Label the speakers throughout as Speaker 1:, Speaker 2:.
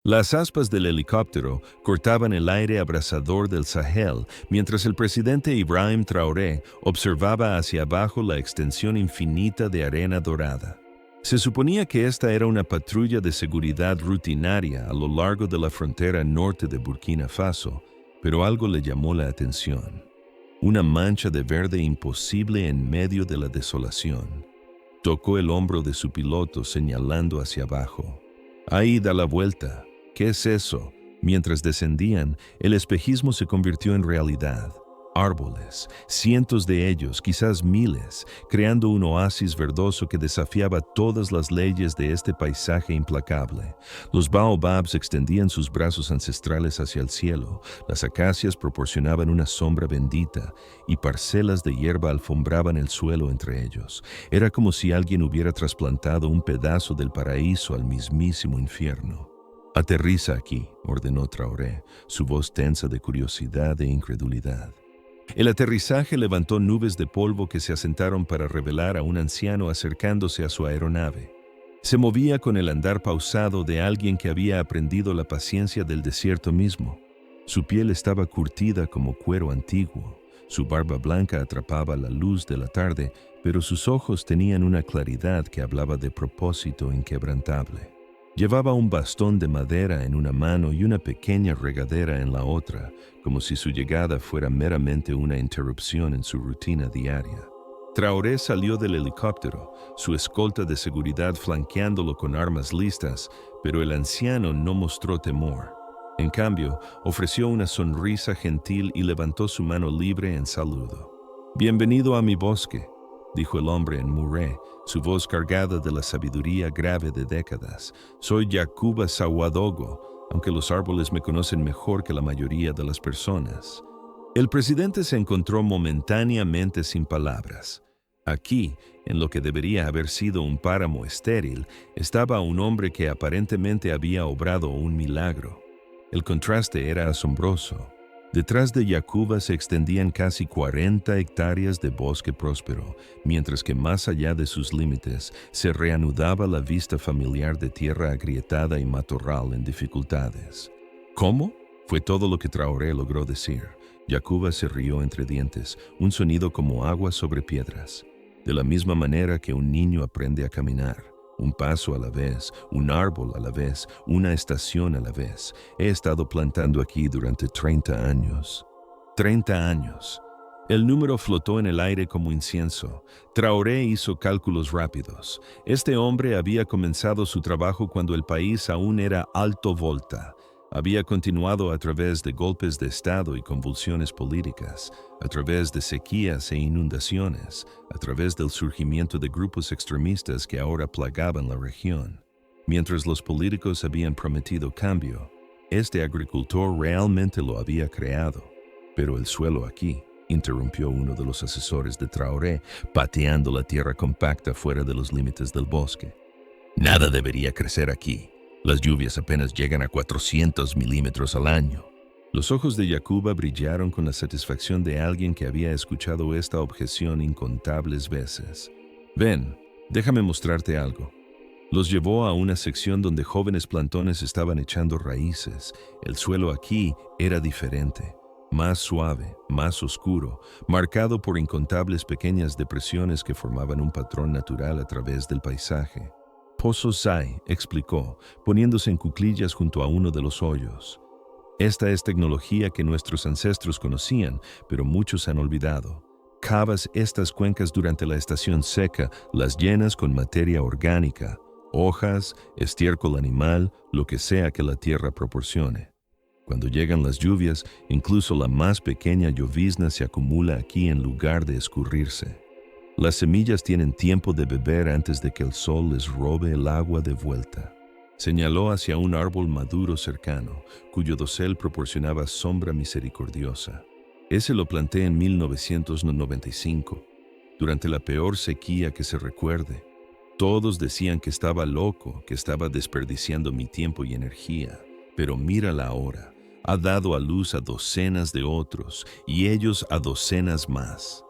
Speaker 1: Las aspas del helicóptero cortaban el aire abrasador del Sahel mientras el presidente Ibrahim Traoré observaba hacia abajo la extensión infinita de arena dorada. Se suponía que esta era una patrulla de seguridad rutinaria a lo largo de la frontera norte de Burkina Faso, pero algo le llamó la atención. Una mancha de verde imposible en medio de la desolación. Tocó el hombro de su piloto señalando hacia abajo. Ahí da la vuelta. ¿Qué es eso? Mientras descendían, el espejismo se convirtió en realidad. Árboles, cientos de ellos, quizás miles, creando un oasis verdoso que desafiaba todas las leyes de este paisaje implacable. Los baobabs extendían sus brazos ancestrales hacia el cielo, las acacias proporcionaban una sombra bendita, y parcelas de hierba alfombraban el suelo entre ellos. Era como si alguien hubiera trasplantado un pedazo del paraíso al mismísimo infierno. «Aterriza aquí», ordenó Traoré, su voz tensa de curiosidad e incredulidad. El aterrizaje levantó nubes de polvo que se asentaron para revelar a un anciano acercándose a su aeronave. Se movía con el andar pausado de alguien que había aprendido la paciencia del desierto mismo. Su piel estaba curtida como cuero antiguo, su barba blanca atrapaba la luz de la tarde, pero sus ojos tenían una claridad que hablaba de propósito inquebrantable. Llevaba un bastón de madera en una mano y una pequeña regadera en la otra, como si su llegada fuera meramente una interrupción en su rutina diaria. Traoré salió del helicóptero, su escolta de seguridad flanqueándolo con armas listas, pero el anciano no mostró temor. En cambio, ofreció una sonrisa gentil y levantó su mano libre en saludo. «Bienvenido a mi bosque», dijo el hombre en muré, su voz cargada de la sabiduría grave de décadas. «Soy Yakuba Sawadogo, aunque los árboles me conocen mejor que la mayoría de las personas». El presidente se encontró momentáneamente sin palabras. Aquí, en lo que debería haber sido un páramo estéril, estaba un hombre que aparentemente había obrado un milagro. El contraste era asombroso. Detrás de Yakuba se extendían casi 40 hectáreas de bosque próspero, mientras que más allá de sus límites se reanudaba la vista familiar de tierra agrietada y matorral en dificultades. «¿Cómo?», fue todo lo que Traoré logró decir. Yakuba se rió entre dientes, un sonido como agua sobre piedras. De la misma manera que un niño aprende a caminar. Un paso a la vez, un árbol a la vez, una estación a la vez. He estado plantando aquí durante 30 años. 30 años. El número flotó en el aire como incienso. Traoré hizo cálculos rápidos. Este hombre había comenzado su trabajo cuando el país aún era alto volta. Había continuado a través de golpes de Estado y convulsiones políticas, a través de sequías e inundaciones, a través del surgimiento de grupos extremistas que ahora plagaban la región. Mientras los políticos habían prometido cambio, este agricultor realmente lo había creado. Pero el suelo aquí, interrumpió uno de los asesores de Traoré, pateando la tierra compacta fuera de los límites del bosque. «Nada debería crecer aquí. Las lluvias apenas llegan a 400 milímetros al año». Los ojos de Yakuba brillaron con la satisfacción de alguien que había escuchado esta objeción incontables veces. «Ven, déjame mostrarte algo». Los llevó a una sección donde jóvenes plantones estaban echando raíces. El suelo aquí era diferente, más suave, más oscuro, marcado por incontables pequeñas depresiones que formaban un patrón natural a través del paisaje. «Pozos hay», explicó, poniéndose en cuclillas junto a uno de los hoyos. «Esta es tecnología que nuestros ancestros conocían, pero muchos han olvidado. Cavas estas cuencas durante la estación seca, las llenas con materia orgánica, hojas, estiércol animal, lo que sea que la tierra proporcione. Cuando llegan las lluvias, incluso la más pequeña llovizna se acumula aquí en lugar de escurrirse. Las semillas tienen tiempo de beber antes de que el sol les robe el agua de vuelta». Señaló hacia un árbol maduro cercano, cuyo dosel proporcionaba sombra misericordiosa. «Ese lo planté en 1995, durante la peor sequía que se recuerde. Todos decían que estaba loco, que estaba desperdiciando mi tiempo y energía. Pero mírala ahora, ha dado a luz a docenas de otros, y ellos a docenas más».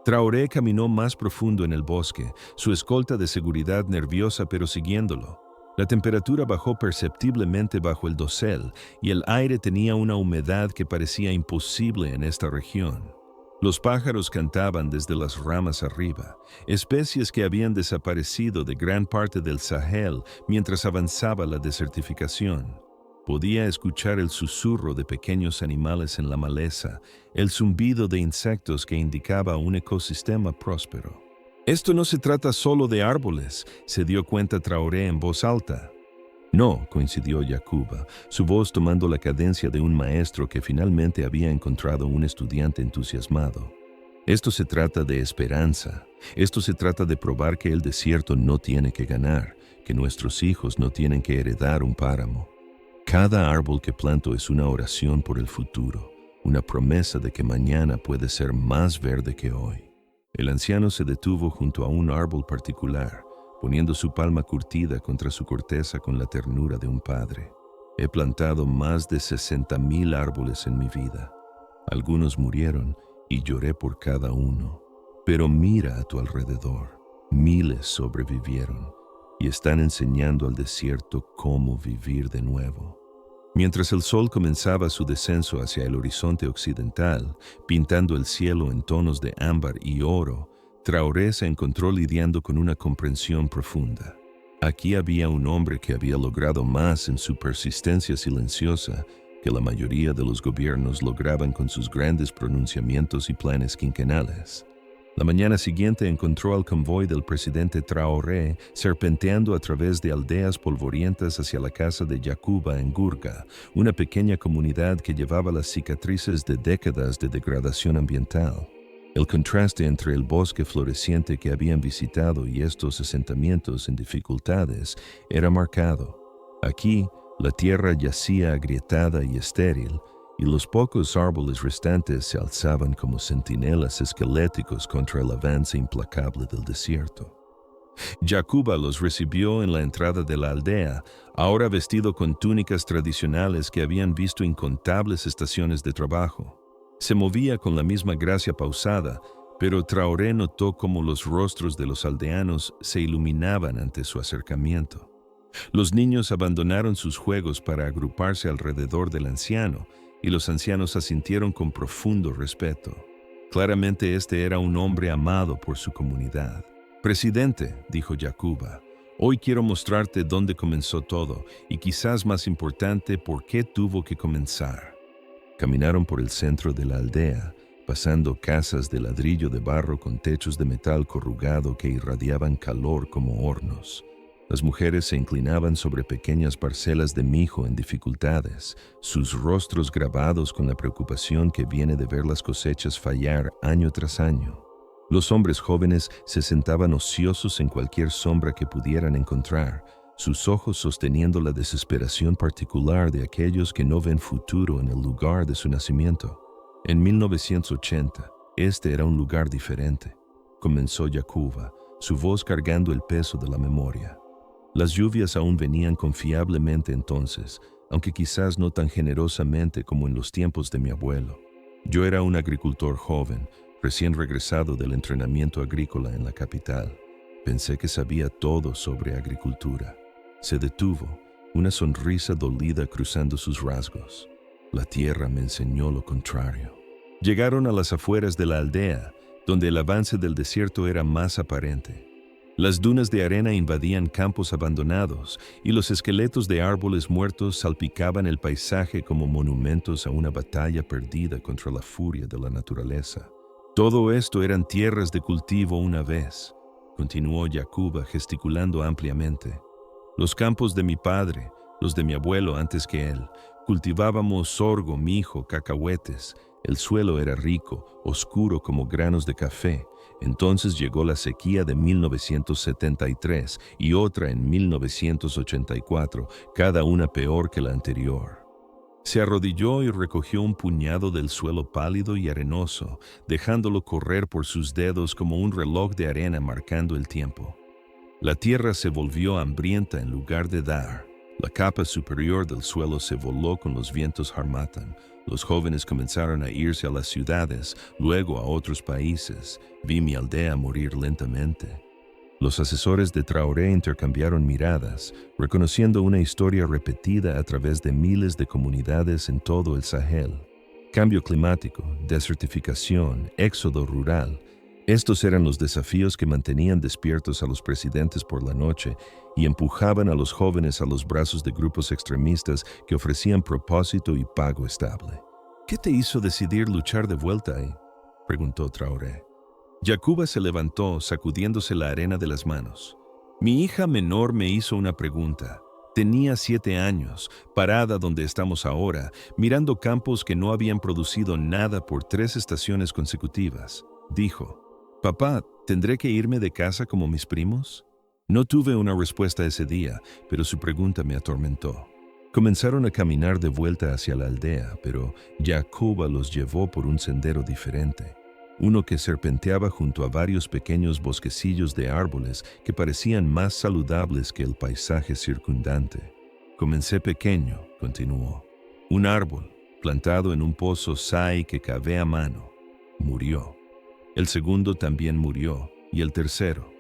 Speaker 1: Traoré caminó más profundo en el bosque, su escolta de seguridad nerviosa pero siguiéndolo. La temperatura bajó perceptiblemente bajo el dosel y el aire tenía una humedad que parecía imposible en esta región. Los pájaros cantaban desde las ramas arriba, especies que habían desaparecido de gran parte del Sahel mientras avanzaba la desertificación. Podía escuchar el susurro de pequeños animales en la maleza, el zumbido de insectos que indicaba un ecosistema próspero. Esto no se trata solo de árboles, se dio cuenta Traoré en voz alta. No, coincidió Yacuba, su voz tomando la cadencia de un maestro que finalmente había encontrado un estudiante entusiasmado. Esto se trata de esperanza, esto se trata de probar que el desierto no tiene que ganar, que nuestros hijos no tienen que heredar un páramo. Cada árbol que planto es una oración por el futuro, una promesa de que mañana puede ser más verde que hoy. El anciano se detuvo junto a un árbol particular, poniendo su palma curtida contra su corteza con la ternura de un padre. He plantado más de 60,000 árboles en mi vida. Algunos murieron y lloré por cada uno. Pero mira a tu alrededor. Miles sobrevivieron y están enseñando al desierto cómo vivir de nuevo. Mientras el sol comenzaba su descenso hacia el horizonte occidental, pintando el cielo en tonos de ámbar y oro, Traoré se encontró lidiando con una comprensión profunda. Aquí había un hombre que había logrado más en su persistencia silenciosa que la mayoría de los gobiernos lograban con sus grandes pronunciamientos y planes quinquenales. La mañana siguiente encontró al convoy del presidente Traoré serpenteando a través de aldeas polvorientas hacia la casa de Yacuba en Gurga, una pequeña comunidad que llevaba las cicatrices de décadas de degradación ambiental. El contraste entre el bosque floreciente que habían visitado y estos asentamientos en dificultades era marcado. Aquí, la tierra yacía agrietada y estéril, y los pocos árboles restantes se alzaban como centinelas esqueléticos contra el avance implacable del desierto. Yacuba los recibió en la entrada de la aldea, ahora vestido con túnicas tradicionales que habían visto incontables estaciones de trabajo. Se movía con la misma gracia pausada, pero Traoré notó cómo los rostros de los aldeanos se iluminaban ante su acercamiento. Los niños abandonaron sus juegos para agruparse alrededor del anciano, y los ancianos asintieron con profundo respeto. Claramente este era un hombre amado por su comunidad. «Presidente», dijo Yacuba, «hoy quiero mostrarte dónde comenzó todo, y quizás más importante, por qué tuvo que comenzar». Caminaron por el centro de la aldea, pasando casas de ladrillo de barro con techos de metal corrugado que irradiaban calor como hornos. Las mujeres se inclinaban sobre pequeñas parcelas de mijo en dificultades, sus rostros grabados con la preocupación que viene de ver las cosechas fallar año tras año. Los hombres jóvenes se sentaban ociosos en cualquier sombra que pudieran encontrar, sus ojos sosteniendo la desesperación particular de aquellos que no ven futuro en el lugar de su nacimiento. En 1980, este era un lugar diferente, comenzó Yacuba, su voz cargando el peso de la memoria. Las lluvias aún venían confiablemente entonces, aunque quizás no tan generosamente como en los tiempos de mi abuelo. Yo era un agricultor joven, recién regresado del entrenamiento agrícola en la capital. Pensé que sabía todo sobre agricultura. Se detuvo, una sonrisa dolida cruzando sus rasgos. La tierra me enseñó lo contrario. Llegaron a las afueras de la aldea, donde el avance del desierto era más aparente. Las dunas de arena invadían campos abandonados y los esqueletos de árboles muertos salpicaban el paisaje como monumentos a una batalla perdida contra la furia de la naturaleza. Todo esto eran tierras de cultivo una vez, continuó Yacuba gesticulando ampliamente. Los campos de mi padre, los de mi abuelo antes que él, cultivábamos sorgo, mijo, cacahuetes. El suelo era rico, oscuro como granos de café. Entonces llegó la sequía de 1973 y otra en 1984, cada una peor que la anterior. Se arrodilló y recogió un puñado del suelo pálido y arenoso, dejándolo correr por sus dedos como un reloj de arena marcando el tiempo. La tierra se volvió hambrienta en lugar de dar. La capa superior del suelo se voló con los vientos Harmattan. Los jóvenes comenzaron a irse a las ciudades, luego a otros países. Vi mi aldea morir lentamente. Los asesores de Traoré intercambiaron miradas, reconociendo una historia repetida a través de miles de comunidades en todo el Sahel. Cambio climático, desertificación, éxodo rural. Estos eran los desafíos que mantenían despiertos a los presidentes por la noche y empujaban a los jóvenes a los brazos de grupos extremistas que ofrecían propósito y pago estable. ¿Qué te hizo decidir luchar de vuelta ahí?, preguntó Traoré. Yacuba se levantó, sacudiéndose la arena de las manos. Mi hija menor me hizo una pregunta. Tenía 7 años, parada donde estamos ahora, mirando campos que no habían producido nada por 3 estaciones consecutivas. Dijo, «Papá, ¿tendré que irme de casa como mis primos?» No tuve una respuesta ese día, pero su pregunta me atormentó. Comenzaron a caminar de vuelta hacia la aldea, pero Yacuba los llevó por un sendero diferente. Uno que serpenteaba junto a varios pequeños bosquecillos de árboles que parecían más saludables que el paisaje circundante. Comencé pequeño, continuó. Un árbol, plantado en un pozo sai que cavé a mano. Murió. El segundo también murió, y el tercero.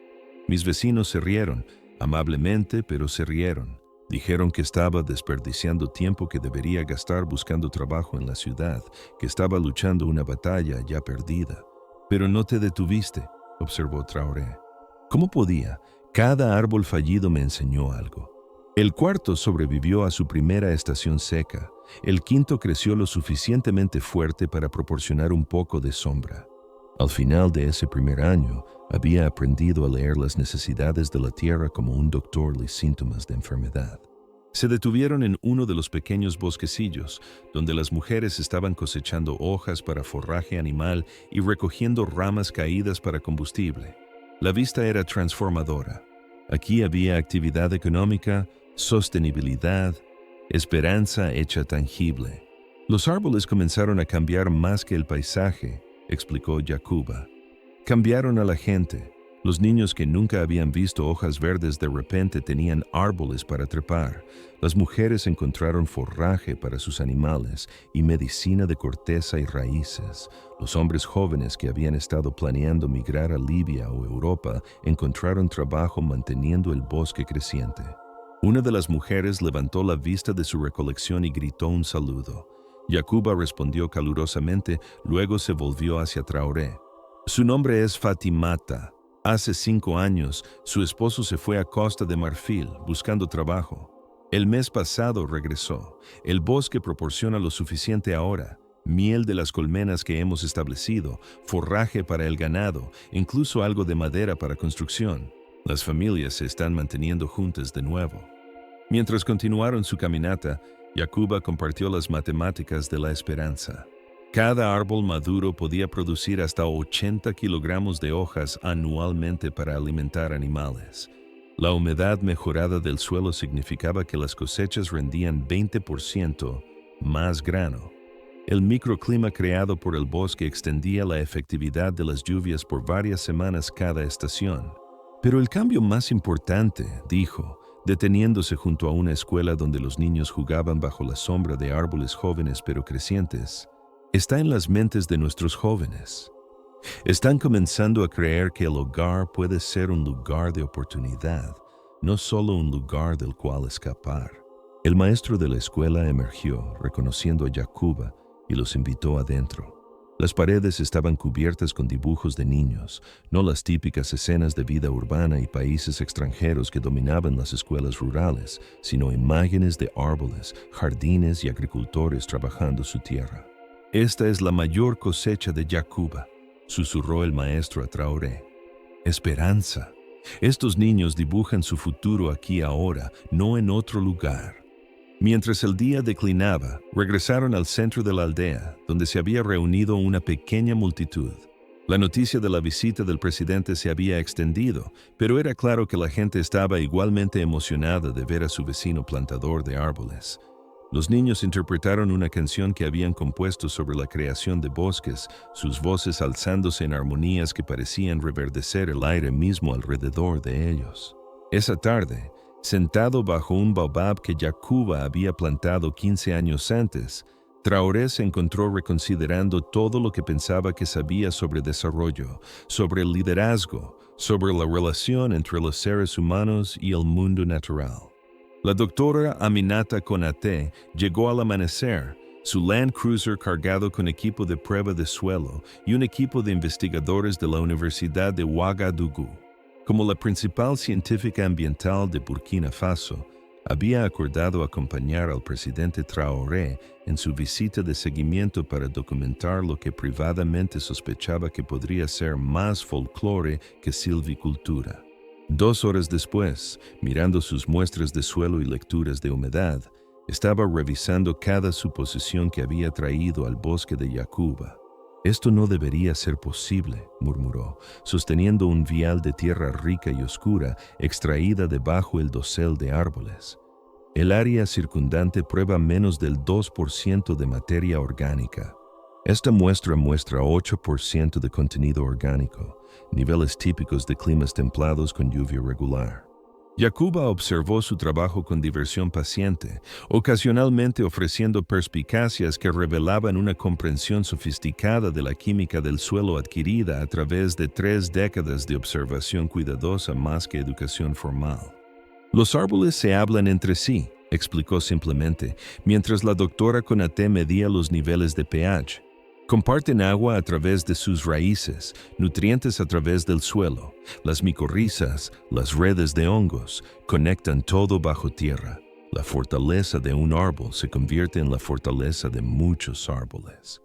Speaker 1: Mis vecinos se rieron, amablemente, pero se rieron. Dijeron que estaba desperdiciando tiempo que debería gastar buscando trabajo en la ciudad, que estaba luchando una batalla ya perdida. Pero no te detuviste, observó Traoré. ¿Cómo podía? Cada árbol fallido me enseñó algo. El cuarto sobrevivió a su primera estación seca. El quinto creció lo suficientemente fuerte para proporcionar un poco de sombra. Al final de ese primer año, había aprendido a leer las necesidades de la tierra como un doctor los síntomas de enfermedad. Se detuvieron en uno de los pequeños bosquecillos, donde las mujeres estaban cosechando hojas para forraje animal y recogiendo ramas caídas para combustible. La vista era transformadora. Aquí había actividad económica, sostenibilidad, esperanza hecha tangible. Los árboles comenzaron a cambiar más que el paisaje, explicó Yacuba. Cambiaron a la gente. Los niños que nunca habían visto hojas verdes de repente tenían árboles para trepar. Las mujeres encontraron forraje para sus animales y medicina de corteza y raíces. Los hombres jóvenes que habían estado planeando migrar a Libia o Europa encontraron trabajo manteniendo el bosque creciente. Una de las mujeres levantó la vista de su recolección y gritó un saludo. Yacuba respondió calurosamente, luego se volvió hacia Traoré. Su nombre es Fatimata. Hace 5 años, su esposo se fue a Costa de Marfil buscando trabajo. El mes pasado regresó. El bosque proporciona lo suficiente ahora. Miel de las colmenas que hemos establecido, forraje para el ganado, incluso algo de madera para construcción. Las familias se están manteniendo juntas de nuevo. Mientras continuaron su caminata, Yacuba compartió las matemáticas de la esperanza. Cada árbol maduro podía producir hasta 80 kilogramos de hojas anualmente para alimentar animales. La humedad mejorada del suelo significaba que las cosechas rendían 20% más grano. El microclima creado por el bosque extendía la efectividad de las lluvias por varias semanas cada estación. Pero el cambio más importante, dijo, deteniéndose junto a una escuela donde los niños jugaban bajo la sombra de árboles jóvenes pero crecientes, está en las mentes de nuestros jóvenes. Están comenzando a creer que el hogar puede ser un lugar de oportunidad, no solo un lugar del cual escapar. El maestro de la escuela emergió, reconociendo a Yacuba, y los invitó adentro. Las paredes estaban cubiertas con dibujos de niños, no las típicas escenas de vida urbana y países extranjeros que dominaban las escuelas rurales, sino imágenes de árboles, jardines y agricultores trabajando su tierra. Esta es la mayor cosecha de Yacuba, susurró el maestro a Traoré. Esperanza. Estos niños dibujan su futuro aquí ahora, no en otro lugar. Mientras el día declinaba, regresaron al centro de la aldea, donde se había reunido una pequeña multitud. La noticia de la visita del presidente se había extendido, pero era claro que la gente estaba igualmente emocionada de ver a su vecino plantador de árboles. Los niños interpretaron una canción que habían compuesto sobre la creación de bosques, sus voces alzándose en armonías que parecían reverdecer el aire mismo alrededor de ellos. Esa tarde, sentado bajo un baobab que Yacuba había plantado 15 años antes, Traoré se encontró reconsiderando todo lo que pensaba que sabía sobre desarrollo, sobre el liderazgo, sobre la relación entre los seres humanos y el mundo natural. La doctora Aminata Konate llegó al amanecer, su Land Cruiser cargado con equipo de prueba de suelo y un equipo de investigadores de la Universidad de Ouagadougou. Como la principal científica ambiental de Burkina Faso, había acordado acompañar al presidente Traoré en su visita de seguimiento para documentar lo que privadamente sospechaba que podría ser más folclore que silvicultura. 2 horas después, mirando sus muestras de suelo y lecturas de humedad, estaba revisando cada suposición que había traído al bosque de Yacuba. «Esto no debería ser posible», murmuró, sosteniendo un vial de tierra rica y oscura extraída debajo el dosel de árboles. El área circundante prueba menos del 2% de materia orgánica. Esta muestra muestra 8% de contenido orgánico, niveles típicos de climas templados con lluvia regular. Yacuba observó su trabajo con diversión paciente, ocasionalmente ofreciendo perspicacias que revelaban una comprensión sofisticada de la química del suelo adquirida a través de 3 décadas de observación cuidadosa más que educación formal. «Los árboles se hablan entre sí», explicó simplemente, mientras la doctora Konate medía los niveles de pH. «Comparten agua a través de sus raíces, nutrientes a través del suelo. Las micorrizas, las redes de hongos, conectan todo bajo tierra. La fortaleza de un árbol se convierte en la fortaleza de muchos árboles».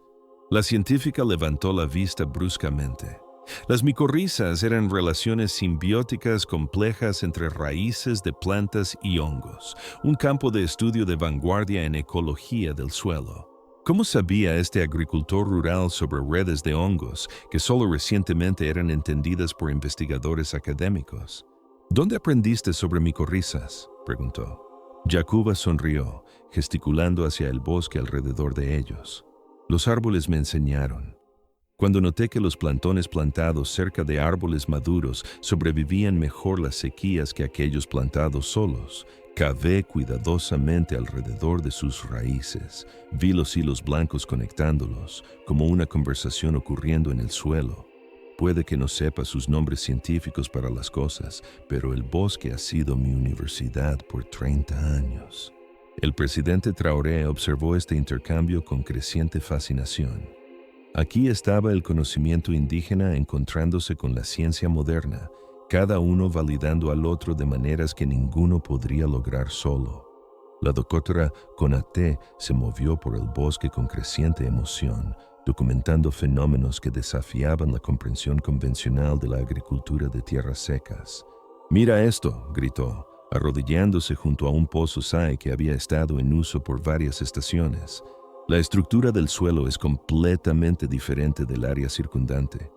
Speaker 1: La científica levantó la vista bruscamente. Las micorrizas eran relaciones simbióticas complejas entre raíces de plantas y hongos, un campo de estudio de vanguardia en ecología del suelo. ¿Cómo sabía este agricultor rural sobre redes de hongos que solo recientemente eran entendidas por investigadores académicos? «¿Dónde aprendiste sobre micorrizas?», preguntó. Yacuba sonrió, gesticulando hacia el bosque alrededor de ellos. «Los árboles me enseñaron. Cuando noté que los plantones plantados cerca de árboles maduros sobrevivían mejor las sequías que aquellos plantados solos, cavé cuidadosamente alrededor de sus raíces, vi los hilos blancos conectándolos, como una conversación ocurriendo en el suelo. Puede que no sepa sus nombres científicos para las cosas, pero el bosque ha sido mi universidad por 30 años». El presidente Traoré observó este intercambio con creciente fascinación. Aquí estaba el conocimiento indígena encontrándose con la ciencia moderna, cada uno validando al otro de maneras que ninguno podría lograr solo. La doctora Konate se movió por el bosque con creciente emoción, documentando fenómenos que desafiaban la comprensión convencional de la agricultura de tierras secas. «Mira esto», gritó, arrodillándose junto a un pozo SAE que había estado en uso por varias estaciones. «La estructura del suelo es completamente diferente del área circundante.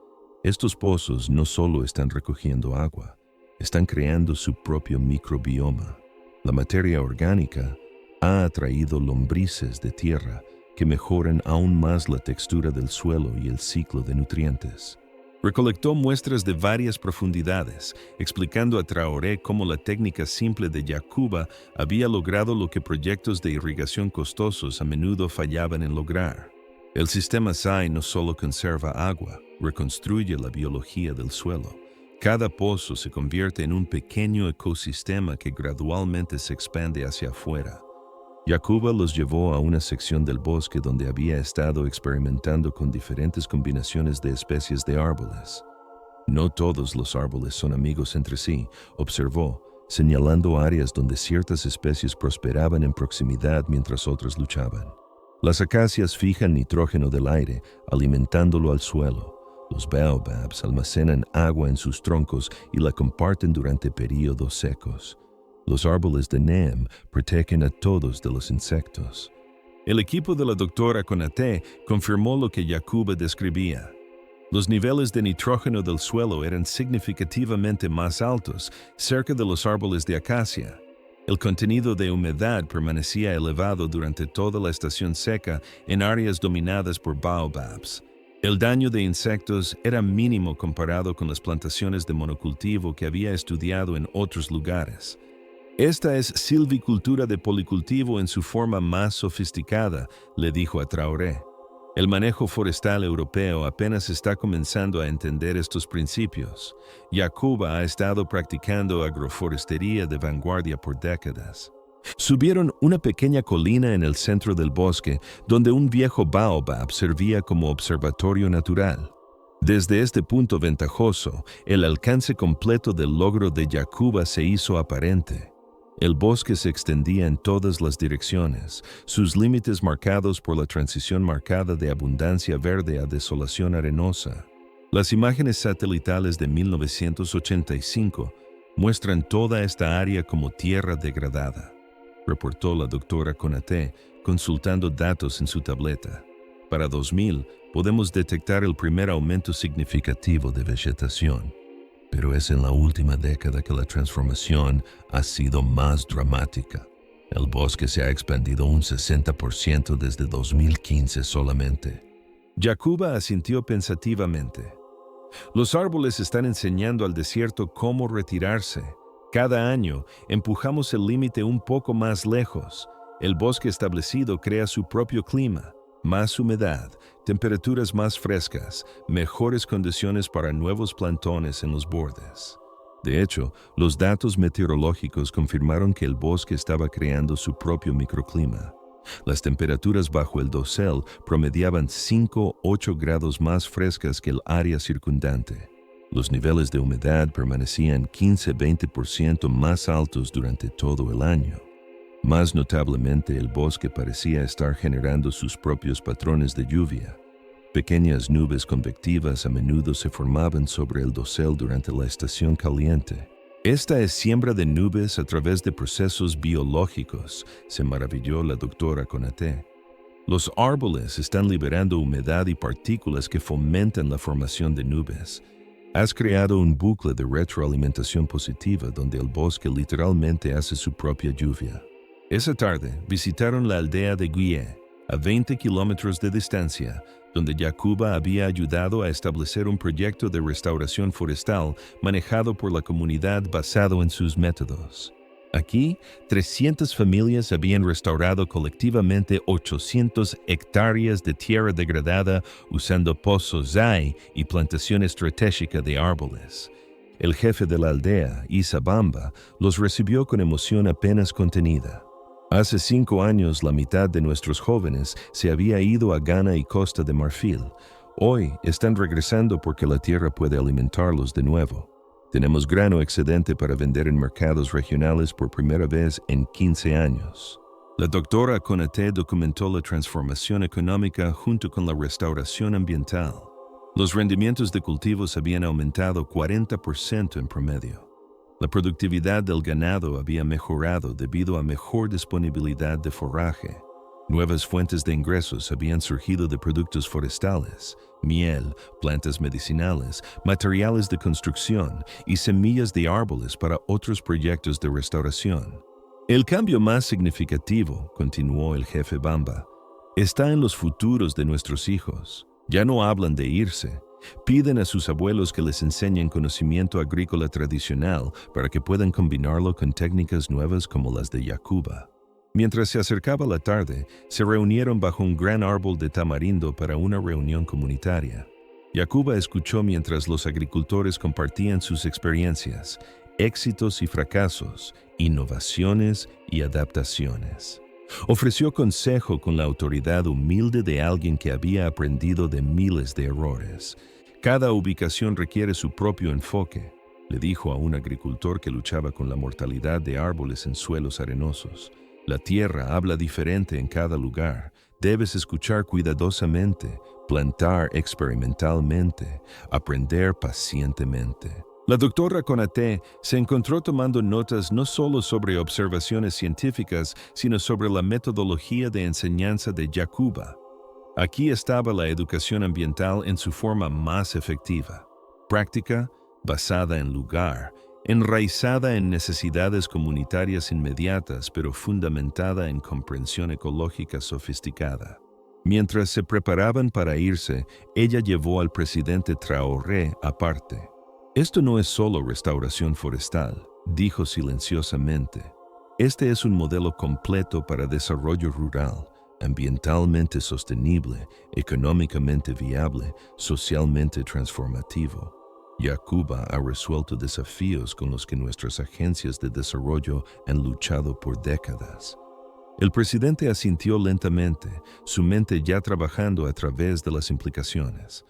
Speaker 1: Estos pozos no solo están recogiendo agua, están creando su propio microbioma. La materia orgánica ha atraído lombrices de tierra que mejoran aún más la textura del suelo y el ciclo de nutrientes». Recolectó muestras de varias profundidades, explicando a Traoré cómo la técnica simple de Yacuba había logrado lo que proyectos de irrigación costosos a menudo fallaban en lograr. El sistema SAE no solo conserva agua, reconstruye la biología del suelo. Cada pozo se convierte en un pequeño ecosistema que gradualmente se expande hacia afuera. Yacuba los llevó a una sección del bosque donde había estado experimentando con diferentes combinaciones de especies de árboles. «No todos los árboles son amigos entre sí», observó, señalando áreas donde ciertas especies prosperaban en proximidad mientras otras luchaban. «Las acacias fijan nitrógeno del aire, alimentándolo al suelo. Los baobabs almacenan agua en sus troncos y la comparten durante períodos secos. Los árboles de Neem protegen a todos de los insectos». El equipo de la doctora Konate confirmó lo que Yacuba describía. Los niveles de nitrógeno del suelo eran significativamente más altos cerca de los árboles de acacia. El contenido de humedad permanecía elevado durante toda la estación seca en áreas dominadas por baobabs. El daño de insectos era mínimo comparado con las plantaciones de monocultivo que había estudiado en otros lugares. «Esta es silvicultura de policultivo en su forma más sofisticada», le dijo a Traoré. El manejo forestal europeo apenas está comenzando a entender estos principios. Yacuba ha estado practicando agroforestería de vanguardia por décadas. Subieron una pequeña colina en el centro del bosque, donde un viejo baobab servía como observatorio natural. Desde este punto ventajoso, el alcance completo del logro de Yacuba se hizo aparente. El bosque se extendía en todas las direcciones, sus límites marcados por la transición marcada de abundancia verde a desolación arenosa. Las imágenes satelitales de 1985 muestran toda esta área como tierra degradada, reportó la doctora Konaté, consultando datos en su tableta. Para 2000, podemos detectar el primer aumento significativo de vegetación. Pero es en la última década que la transformación ha sido más dramática. El bosque se ha expandido un 60% desde 2015 solamente. Yacuba asintió pensativamente. Los árboles están enseñando al desierto cómo retirarse. Cada año empujamos el límite un poco más lejos. El bosque establecido crea su propio clima. Más humedad, temperaturas más frescas, mejores condiciones para nuevos plantones en los bordes. De hecho, los datos meteorológicos confirmaron que el bosque estaba creando su propio microclima. Las temperaturas bajo el dosel promediaban 5-8 grados más frescas que el área circundante. Los niveles de humedad permanecían 15-20% más altos durante todo el año. Más notablemente, el bosque parecía estar generando sus propios patrones de lluvia. Pequeñas nubes convectivas a menudo se formaban sobre el dosel durante la estación caliente. Esta es siembra de nubes a través de procesos biológicos, se maravilló la doctora Konaté. Los árboles están liberando humedad y partículas que fomentan la formación de nubes. Has creado un bucle de retroalimentación positiva donde el bosque literalmente hace su propia lluvia. Esa tarde visitaron la aldea de Guille, a 20 kilómetros de distancia, donde Yacuba había ayudado a establecer un proyecto de restauración forestal manejado por la comunidad basado en sus métodos. Aquí, 300 familias habían restaurado colectivamente 800 hectáreas de tierra degradada usando pozos zai y plantación estratégica de árboles. El jefe de la aldea, Isa Bamba, los recibió con emoción apenas contenida. Hace 5 años la mitad de nuestros jóvenes se había ido a Ghana y Costa de Marfil. Hoy están regresando porque la tierra puede alimentarlos de nuevo. Tenemos grano excedente para vender en mercados regionales por primera vez en 15 años. La doctora Konaté documentó la transformación económica junto con la restauración ambiental. Los rendimientos de cultivos habían aumentado 40% en promedio. La productividad del ganado había mejorado debido a mejor disponibilidad de forraje. Nuevas fuentes de ingresos habían surgido de productos forestales, miel, plantas medicinales, materiales de construcción y semillas de árboles para otros proyectos de restauración. El cambio más significativo, continuó el jefe Bamba, está en los futuros de nuestros hijos. Ya no hablan de irse. Piden a sus abuelos que les enseñen conocimiento agrícola tradicional para que puedan combinarlo con técnicas nuevas como las de Yacuba. Mientras se acercaba la tarde, se reunieron bajo un gran árbol de tamarindo para una reunión comunitaria. Yacuba escuchó mientras los agricultores compartían sus experiencias, éxitos y fracasos, innovaciones y adaptaciones. Ofreció consejo con la autoridad humilde de alguien que había aprendido de miles de errores. Cada ubicación requiere su propio enfoque, le dijo a un agricultor que luchaba con la mortalidad de árboles en suelos arenosos. La tierra habla diferente en cada lugar. Debes escuchar cuidadosamente, plantar experimentalmente, aprender pacientemente. La doctora Konaté se encontró tomando notas no solo sobre observaciones científicas, sino sobre la metodología de enseñanza de Yacuba. Aquí estaba la educación ambiental en su forma más efectiva, práctica, basada en lugar, enraizada en necesidades comunitarias inmediatas, pero fundamentada en comprensión ecológica sofisticada. Mientras se preparaban para irse, ella llevó al presidente Traoré aparte. Esto no es solo restauración forestal, dijo silenciosamente. Este es un modelo completo para desarrollo rural. ambientalmente sostenible, económicamente viable, socialmente transformativo. Yacuba ha resuelto desafíos con los que nuestras agencias de desarrollo han luchado por décadas. El presidente asintió lentamente, su mente ya trabajando a través de las implicaciones.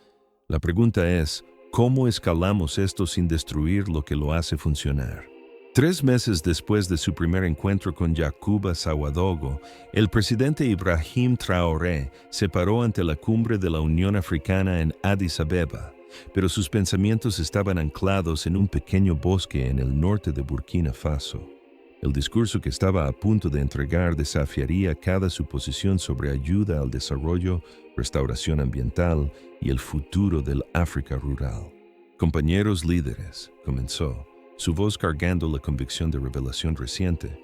Speaker 1: La pregunta es, ¿cómo escalamos esto sin destruir lo que lo hace funcionar? 3 meses después de su primer encuentro con Yacuba Ouagadougou, el presidente Ibrahim Traoré se paró ante la cumbre de la Unión Africana en Addis Abeba, pero sus pensamientos estaban anclados en un pequeño bosque en el norte de Burkina Faso. El discurso que estaba a punto de entregar desafiaría cada suposición sobre ayuda al desarrollo, restauración ambiental y el futuro del África rural. Compañeros líderes, comenzó, su voz cargando la convicción de revelación reciente.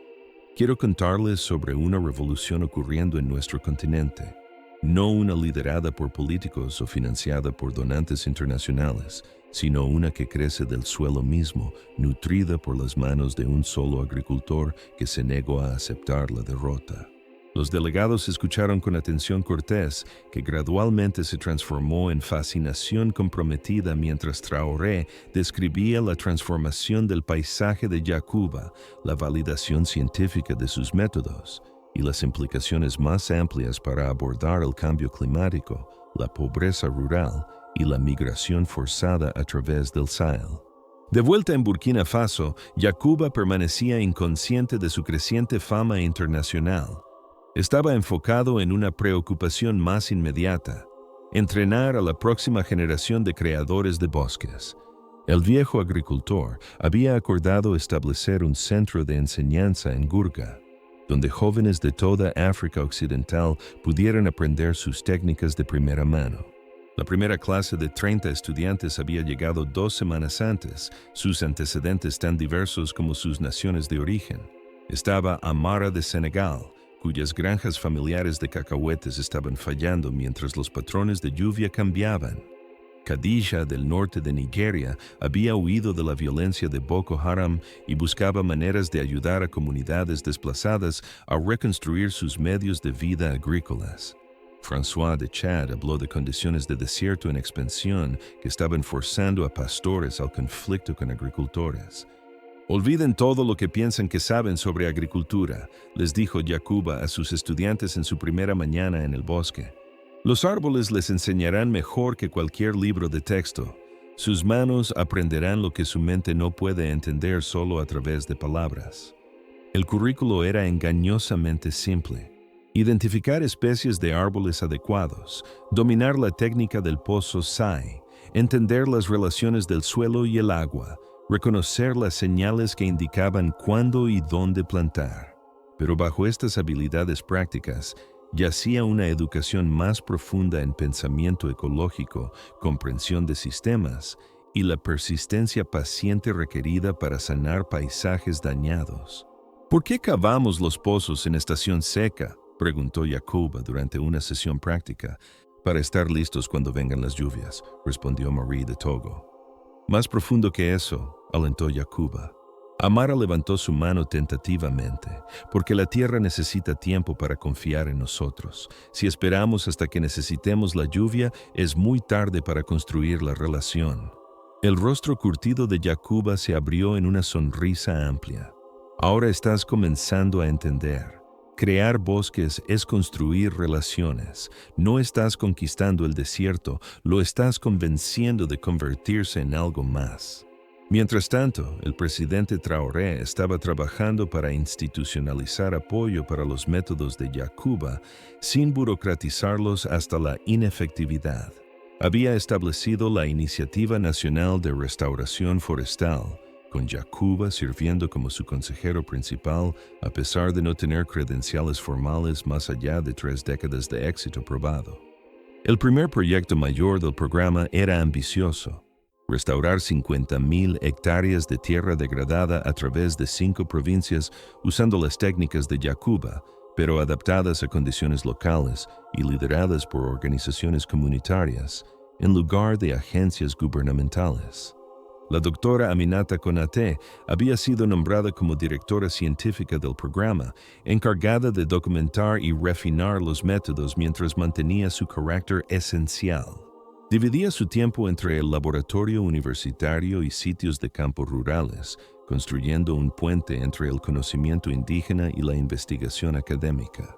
Speaker 1: Quiero contarles sobre una revolución ocurriendo en nuestro continente, no una liderada por políticos o financiada por donantes internacionales, sino una que crece del suelo mismo, nutrida por las manos de un solo agricultor que se negó a aceptar la derrota. Los delegados escucharon con atención cortés, que gradualmente se transformó en fascinación comprometida mientras Traoré describía la transformación del paisaje de Yacuba, la validación científica de sus métodos y las implicaciones más amplias para abordar el cambio climático, la pobreza rural y la migración forzada a través del Sahel. De vuelta en Burkina Faso, Yacuba permanecía inconsciente de su creciente fama internacional. Estaba enfocado en una preocupación más inmediata: entrenar a la próxima generación de creadores de bosques. El viejo agricultor había acordado establecer un centro de enseñanza en Gurga, donde jóvenes de toda África Occidental pudieran aprender sus técnicas de primera mano. La primera clase de 30 estudiantes había llegado 2 semanas antes, sus antecedentes tan diversos como sus naciones de origen. Estaba Amara de Senegal, cuyas granjas familiares de cacahuetes estaban fallando mientras los patrones de lluvia cambiaban. Khadija, del norte de Nigeria, había huido de la violencia de Boko Haram y buscaba maneras de ayudar a comunidades desplazadas a reconstruir sus medios de vida agrícolas. François de Chad habló de condiciones de desierto en expansión que estaban forzando a pastores al conflicto con agricultores. Olviden todo lo que piensan que saben sobre agricultura, les dijo Yacuba a sus estudiantes en su primera mañana en el bosque. Los árboles les enseñarán mejor que cualquier libro de texto. Sus manos aprenderán lo que su mente no puede entender solo a través de palabras. El currículo era engañosamente simple: identificar especies de árboles adecuados, dominar la técnica del pozo SAI, entender las relaciones del suelo y el agua, reconocer las señales que indicaban cuándo y dónde plantar. Pero bajo estas habilidades prácticas yacía una educación más profunda en pensamiento ecológico, comprensión de sistemas y la persistencia paciente requerida para sanar paisajes dañados. ¿Por qué cavamos los pozos en estación seca?, preguntó Yacuba durante una sesión práctica. Para estar listos cuando vengan las lluvias, respondió Marie de Togo. Más profundo que eso, alentó Yacuba. Amara levantó su mano tentativamente, porque la tierra necesita tiempo para confiar en nosotros. Si esperamos hasta que necesitemos la lluvia, es muy tarde para construir la relación. El rostro curtido de Yacuba se abrió en una sonrisa amplia. Ahora estás comenzando a entender. Crear bosques es construir relaciones. No estás conquistando el desierto, lo estás convenciendo de convertirse en algo más. Mientras tanto, el presidente Traoré estaba trabajando para institucionalizar apoyo para los métodos de Yacuba sin burocratizarlos hasta la inefectividad. Había establecido la Iniciativa Nacional de Restauración Forestal, con Yacuba sirviendo como su consejero principal, a pesar de no tener credenciales formales más allá de 3 décadas de éxito probado. El primer proyecto mayor del programa era ambicioso: restaurar 50,000 hectáreas de tierra degradada a través de 5 provincias usando las técnicas de Yacuba, pero adaptadas a condiciones locales y lideradas por organizaciones comunitarias, en lugar de agencias gubernamentales. La doctora Aminata Konate había sido nombrada como directora científica del programa, encargada de documentar y refinar los métodos mientras mantenía su carácter esencial. Dividía su tiempo entre el laboratorio universitario y sitios de campo rurales, construyendo un puente entre el conocimiento indígena y la investigación académica.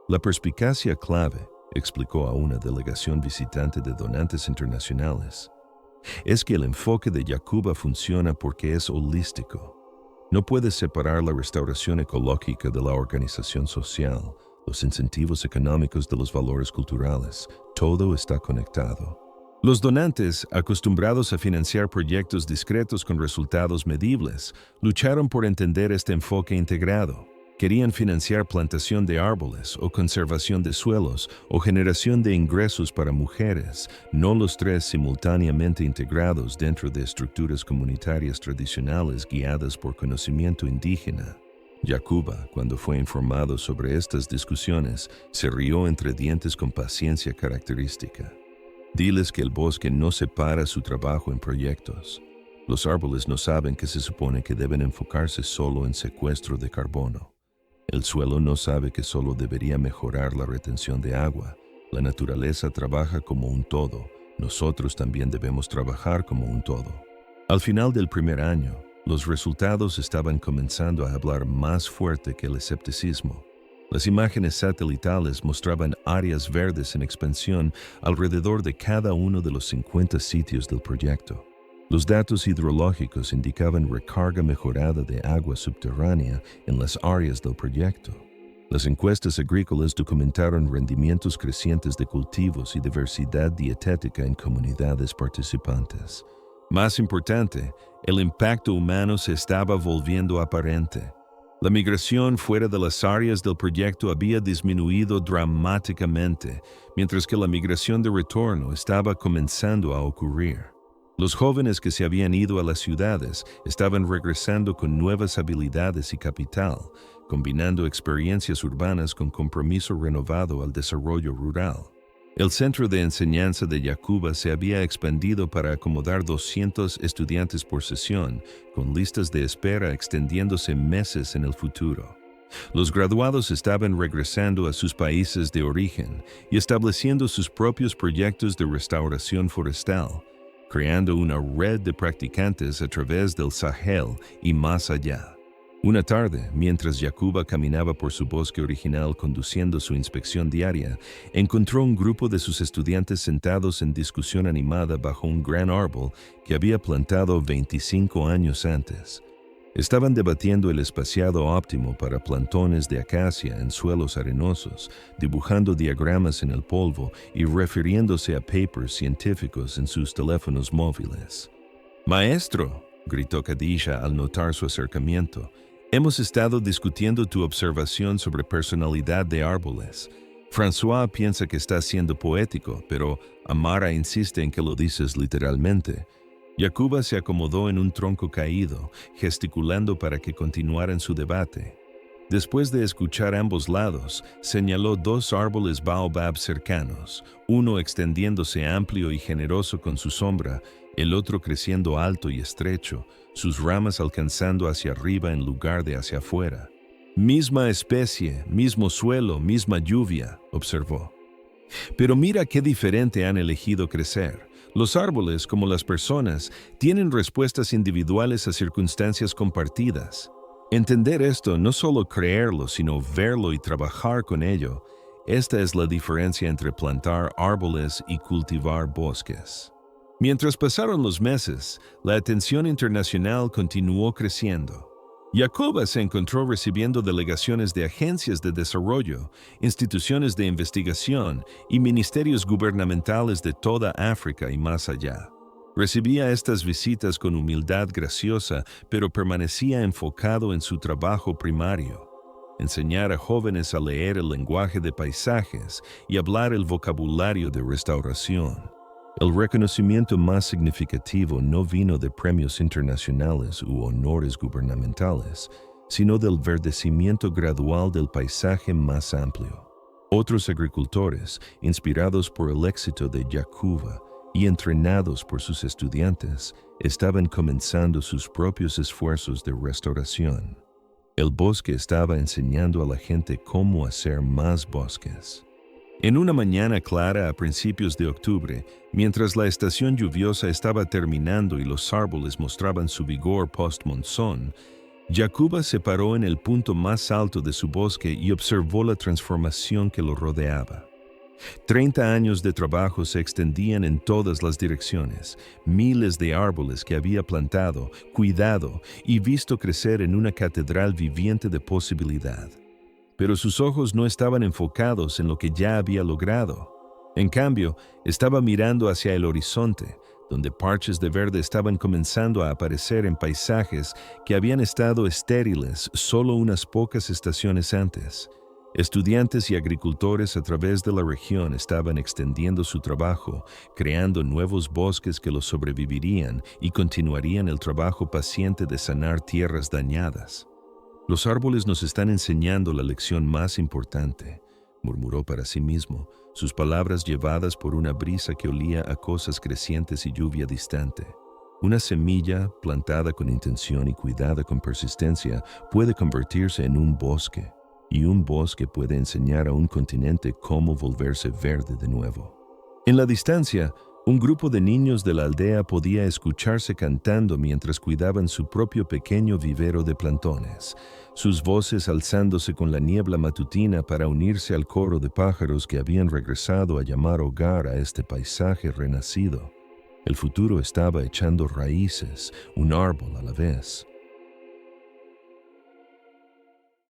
Speaker 1: La perspicacia clave, explicó a una delegación visitante de donantes internacionales, es que el enfoque de Yacuba funciona porque es holístico. No puedes separar la restauración ecológica de la organización social, los incentivos económicos de los valores culturales. Todo está conectado. Los donantes, acostumbrados a financiar proyectos discretos con resultados medibles, lucharon por entender este enfoque integrado. Querían financiar plantación de árboles o conservación de suelos o generación de ingresos para mujeres, no los tres simultáneamente integrados dentro de estructuras comunitarias tradicionales guiadas por conocimiento indígena. Yacuba, cuando fue informado sobre estas discusiones, se rió entre dientes con paciencia característica. Diles que el bosque no separa su trabajo en proyectos. Los árboles no saben que se supone que deben enfocarse solo en secuestro de carbono. El suelo no sabe que solo debería mejorar la retención de agua. La naturaleza trabaja como un todo. Nosotros también debemos trabajar como un todo. Al final del primer año, los resultados estaban comenzando a hablar más fuerte que el escepticismo. Las imágenes satelitales mostraban áreas verdes en expansión alrededor de cada uno de los 50 sitios del proyecto. Los datos hidrológicos indicaban recarga mejorada de agua subterránea en las áreas del proyecto. Las encuestas agrícolas documentaron rendimientos crecientes de cultivos y diversidad dietética en comunidades participantes. Más importante, el impacto humano se estaba volviendo aparente. La migración fuera de las áreas del proyecto había disminuido dramáticamente, mientras que la migración de retorno estaba comenzando a ocurrir. Los jóvenes que se habían ido a las ciudades estaban regresando con nuevas habilidades y capital, combinando experiencias urbanas con compromiso renovado al desarrollo rural. El centro de enseñanza de Yacuba se había expandido para acomodar 200 estudiantes por sesión, con listas de espera extendiéndose meses en el futuro. Los graduados estaban regresando a sus países de origen y estableciendo sus propios proyectos de restauración forestal, creando una red de practicantes a través del Sahel y más allá. Una tarde, mientras Yacuba caminaba por su bosque original conduciendo su inspección diaria, encontró un grupo de sus estudiantes sentados en discusión animada bajo un gran árbol que había plantado 25 años antes. Estaban debatiendo el espaciado óptimo para plantones de acacia en suelos arenosos, dibujando diagramas en el polvo y refiriéndose a papers científicos en sus teléfonos móviles. «Maestro», gritó Khadija al notar su acercamiento, «hemos estado discutiendo tu observación sobre personalidad de árboles. François piensa que estás siendo poético, pero Amara insiste en que lo dices literalmente». Yacuba se acomodó en un tronco caído, gesticulando para que continuaran su debate. Después de escuchar ambos lados, señaló 2 árboles baobab cercanos, uno extendiéndose amplio y generoso con su sombra, el otro creciendo alto y estrecho, sus ramas alcanzando hacia arriba en lugar de hacia afuera. «Misma especie, mismo suelo, misma lluvia», observó. «Pero mira qué diferente han elegido crecer. Los árboles, como las personas, tienen respuestas individuales a circunstancias compartidas. Entender esto, no solo creerlo, sino verlo y trabajar con ello, esta es la diferencia entre plantar árboles y cultivar bosques». Mientras pasaron los meses, la atención internacional continuó creciendo. Yacuba se encontró recibiendo delegaciones de agencias de desarrollo, instituciones de investigación y ministerios gubernamentales de toda África y más allá. Recibía estas visitas con humildad graciosa, pero permanecía enfocado en su trabajo primario: enseñar a jóvenes a leer el lenguaje de paisajes y hablar el vocabulario de restauración. El reconocimiento más significativo no vino de premios internacionales u honores gubernamentales, sino del verdecimiento gradual del paisaje más amplio. Otros agricultores, inspirados por el éxito de Yacuba, y entrenados por sus estudiantes, estaban comenzando sus propios esfuerzos de restauración. El bosque estaba enseñando a la gente cómo hacer más bosques. En una mañana clara a principios de octubre, mientras la estación lluviosa estaba terminando y los árboles mostraban su vigor post-monzón, Yacuba se paró en el punto más alto de su bosque y observó la transformación que lo rodeaba. 30 años de trabajo se extendían en todas las direcciones, miles de árboles que había plantado, cuidado y visto crecer en una catedral viviente de posibilidad. Pero sus ojos no estaban enfocados en lo que ya había logrado. En cambio, estaba mirando hacia el horizonte, donde parches de verde estaban comenzando a aparecer en paisajes que habían estado estériles solo unas pocas estaciones antes. Estudiantes y agricultores a través de la región estaban extendiendo su trabajo, creando nuevos bosques que los sobrevivirían y continuarían el trabajo paciente de sanar tierras dañadas. Los árboles nos están enseñando la lección más importante, murmuró para sí mismo, sus palabras llevadas por una brisa que olía a cosas crecientes y lluvia distante. Una semilla, plantada con intención y cuidada con persistencia, puede convertirse en un bosque, y un bosque puede enseñar a un continente cómo volverse verde de nuevo. En la distancia, un grupo de niños de la aldea podía escucharse cantando mientras cuidaban su propio pequeño vivero de plantones, sus voces alzándose con la niebla matutina para unirse al coro de pájaros que habían regresado a llamar hogar a este paisaje renacido. El futuro estaba echando raíces, un árbol a la vez.